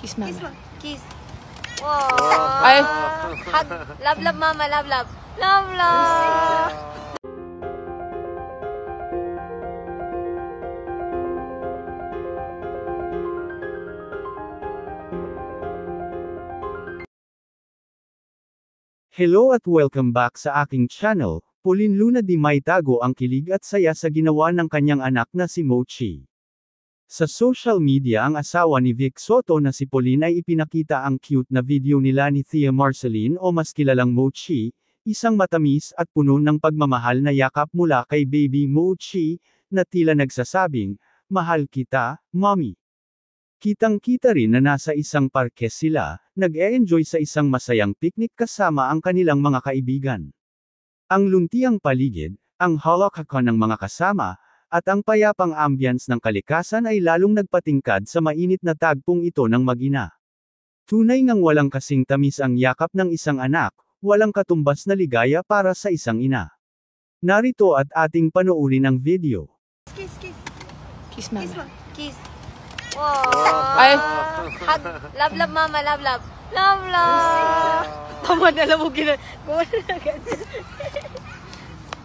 Kiss mama. Kiss, kiss. Wow. Ay. Hug. Love, love, mama. Love, love. Love, love. Hello at welcome back sa aking channel. Pauline Luna di maitago ang kilig at saya sa ginawa ng kanyang anak na si Mochi. Sa social media ang asawa ni Vic Soto na si Pauline ay ipinakita ang cute na video nila ni Thea Marceline o mas kilalang Mochi, isang matamis at puno ng pagmamahal na yakap mula kay baby Mochi, na tila nagsasabing, "Mahal kita, mommy." Kitang-kita rin na nasa isang parke sila, nag-e-enjoy sa isang masayang picnic kasama ang kanilang mga kaibigan. Ang luntiang paligid, ang halakaka ng mga kasama, at ang payapang ambience ng kalikasan ay lalong nagpatingkad sa mainit na tagpong ito ng mag-ina. Tunay ngang walang kasing tamis ang yakap ng isang anak, walang katumbas na ligaya para sa isang ina. Narito at ating panoorin ang video. Kiss, kiss. Kiss Kiss, mama. kiss. Wow. Ay. Hug. Love, love, mama. Love, love. Love, love. Tama na, alam mo, gawa na agad.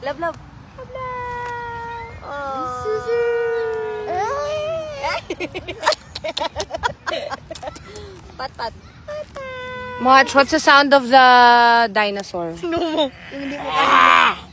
Love, love. Love, love. Pat, pat. Pat, pat. Watch, what's the sound of the dinosaur? Tingnan mo. Yung hindi mo